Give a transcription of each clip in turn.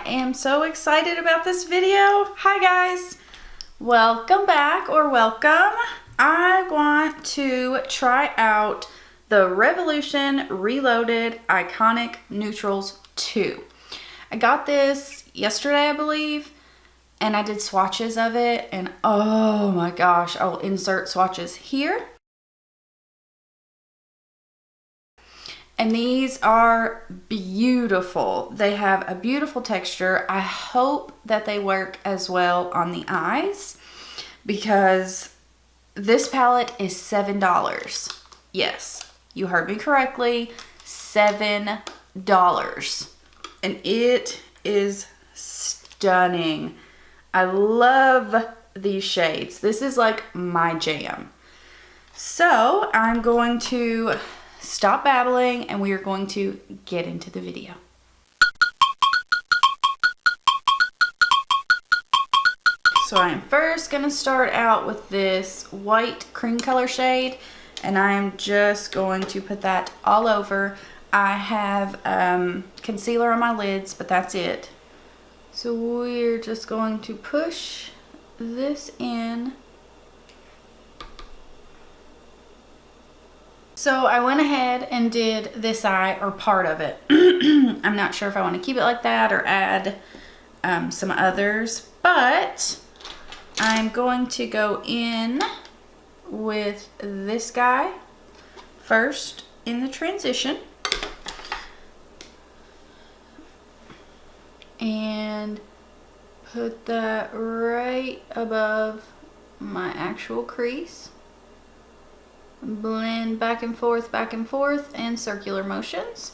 am so excited about this video. Hi guys, welcome back or welcome. I want to try out the Revolution Reloaded Iconic Neutrals 2. I got this yesterday, I believe, and I did swatches of it, and oh my gosh, I'll insert swatches here. And these are beautiful. They have a beautiful texture. I hope that they work as well on the eyes because this palette is $7. Yes, you heard me correctly, $7. And it is stunning. I love these shades. This is like my jam. So I'm going to stop babbling and we are going to get into the video. So I'm first going to start out with this white cream color shade, and I'm just going to put that all over. I have concealer on my lids, but that's it. So we're just going to push this in. So I went ahead and did this eye, or part of it. I'm not sure if I want to keep it like that or add some others, but I'm going to go in with this guy first in the transition. And put that right above my actual crease. Blend back and forth in circular motions.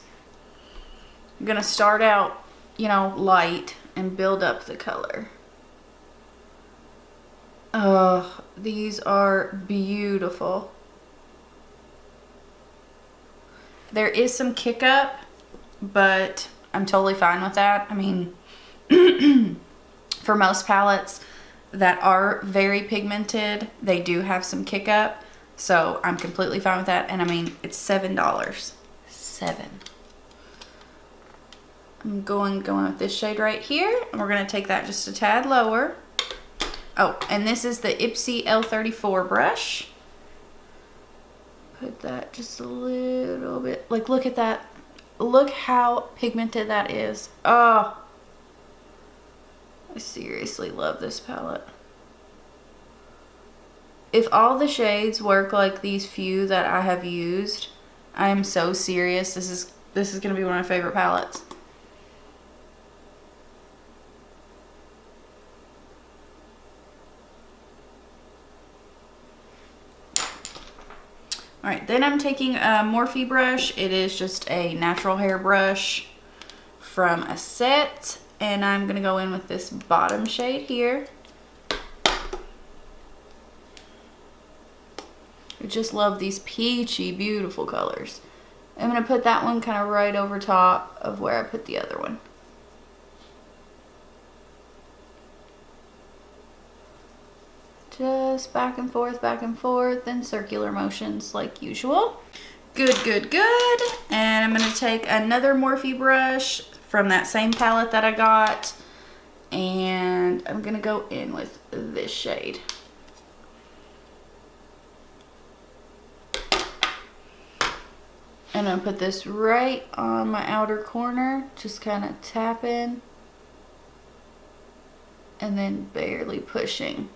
I'm gonna start out, light and build up the color. Oh, these are beautiful. There is some kick up, but I'm totally fine with that. I mean, for most palettes that are very pigmented, they do have some kick up. So I'm completely fine with that. And I mean, it's $7. $7. I'm going with this shade right here. And we're going to take that just a tad lower. Oh, and this is the Ipsy L34 brush. Put that just a little bit. Like, look at that. Look how pigmented that is. Oh, I seriously love this palette. If all the shades work like these few that I have used, I am so serious. This is going to be one of my favorite palettes. Alright, then I'm taking a Morphe brush. It is just a natural hair brush from a set. And I'm going to go in with this bottom shade here. I just love these peachy, beautiful colors. I'm going to put that one kind of right over top of where I put the other one. Just back and forth in circular motions like usual. Good, good, good. And I'm going to take another Morphe brush from that same palette that I got. And I'm going to go in with this shade. And I'm going to put this right on my outer corner, just kind of tapping and then barely pushing.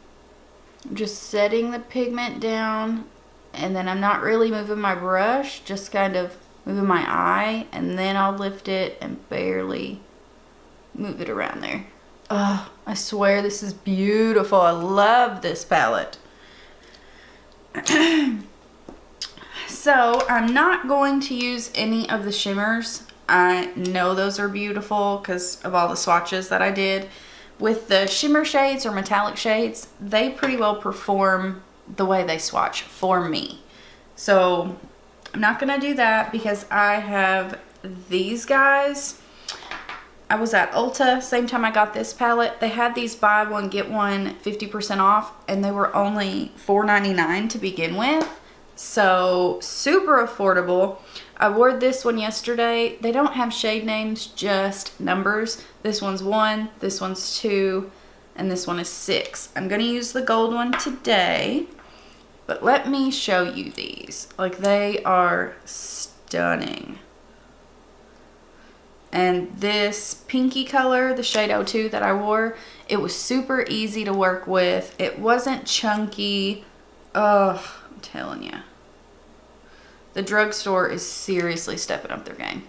I'm just setting the pigment down, and then I'm not really moving my brush, just kind of moving my eye, and then I'll lift it and barely move it around there. Oh, I swear this is beautiful. I love this palette. So I'm not going to use any of the shimmers. I know those are beautiful because of all the swatches that I did. With the shimmer shades or metallic shades, they pretty well perform the way they swatch for me. So I'm not going to do that because I have these guys. I was at Ulta, same time I got this palette. They had these buy one, get one 50% off, and they were only $4.99 to begin with. So super affordable. I wore this one yesterday. They don't have shade names, just numbers. This one's 1, this one's 2, and this one is 6. I'm going to use the gold one today, but let me show you these. Like, they are stunning. And this pinky color, the shade 02 that I wore, it was super easy to work with. It wasn't chunky. Oh, I'm telling you. The drugstore is seriously stepping up their game.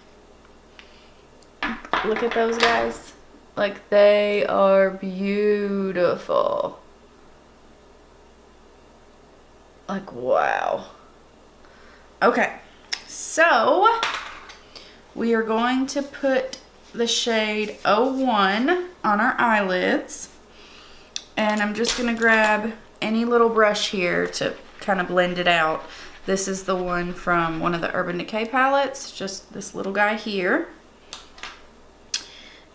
Look at those guys. Like, they are beautiful. Like, wow. Okay, so we are going to put the shade 01 on our eyelids. And I'm just going to grab any little brush here to kind of blend it out. This is the one from one of the Urban Decay palettes, just this little guy here.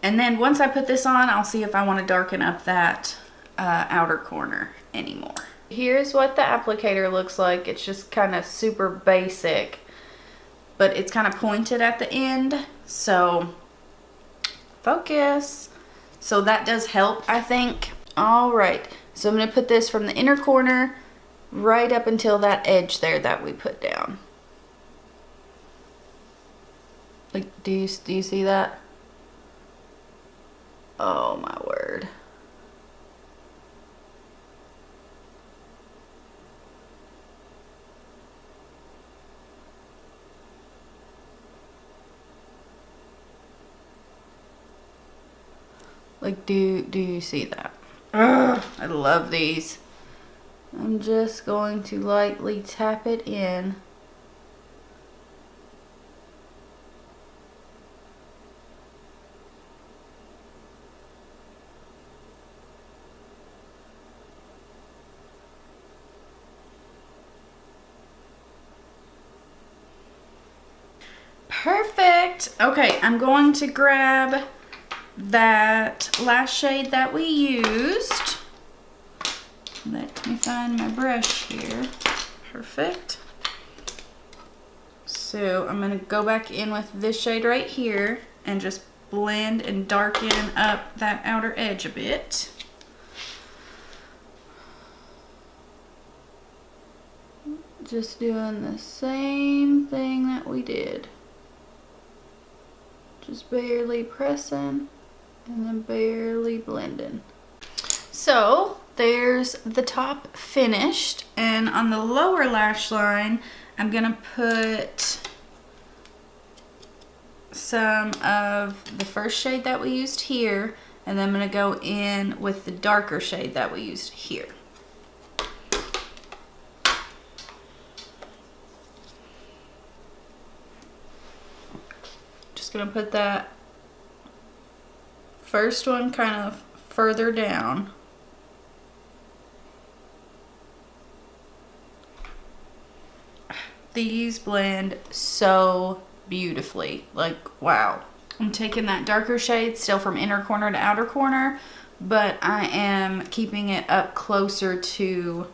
And then once I put this on, I'll see if I want to darken up that outer corner anymore. Here's what the applicator looks like. It's just kind of super basic, but it's kind of pointed at the end. So focus. So that does help, I think. All right, so I'm going to put this from the inner corner right up until that edge there that we put down. Like, do you see that? Oh my word. Like, do you see that? Ugh, I love these. I'm just going to lightly tap it in. Perfect. Okay, I'm going to grab that last shade that we used. Let me find my brush here. Perfect. So I'm going to go back in with this shade right here and just blend and darken up that outer edge a bit. Just doing the same thing that we did. Just barely pressing and then barely blending. So there's the top finished, and on the lower lash line I'm gonna put some of the first shade that we used here, and then I'm gonna go in with the darker shade that we used here. Just gonna put that first one kind of further down. These blend so beautifully. Like, wow. I'm taking that darker shade still from inner corner to outer corner, but I am keeping it up closer to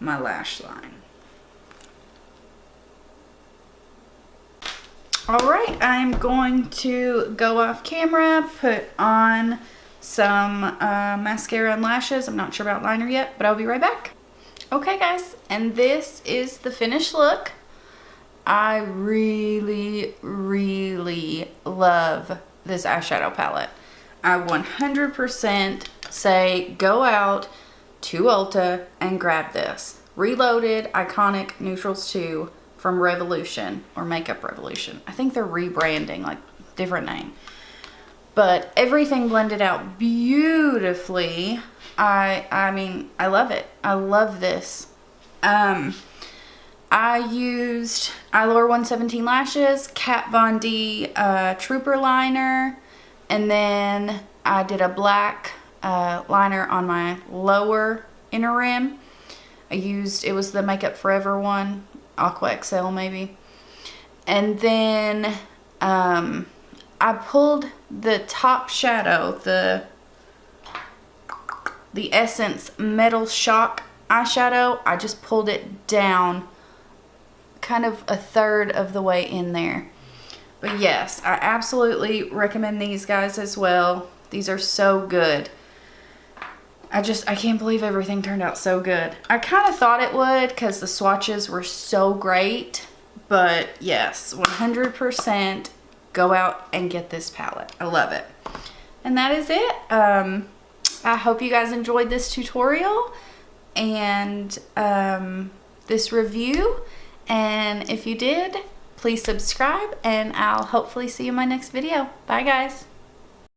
my lash line. All right, I'm going to go off camera, put on some mascara and lashes. I'm not sure about liner yet, but I'll be right back. Okay guys, and this is the finished look. I really, really love this eyeshadow palette. I 100% say go out to Ulta and grab this. Reloaded Iconic Neutrals 2 from Revolution, or Makeup Revolution. I think they're rebranding, like different name. But everything blended out beautifully. I mean, I love it. I love this. I used Eylure 117 lashes, Kat Von D Trooper liner, and then I did a black liner on my lower inner rim. It was the Makeup Forever one, Aqua XL maybe. And then I pulled the top shadow, the Essence Metal Shock eyeshadow. I just pulled it down kind of a third of the way in there. But yes, I absolutely recommend these guys as well. These are so good. I can't believe everything turned out so good. I kind of thought it would because the swatches were so great. But yes, 100% go out and get this palette. I love it. And that is it. I hope you guys enjoyed this tutorial and this review. And if you did, please subscribe and I'll hopefully see you in my next video. Bye guys.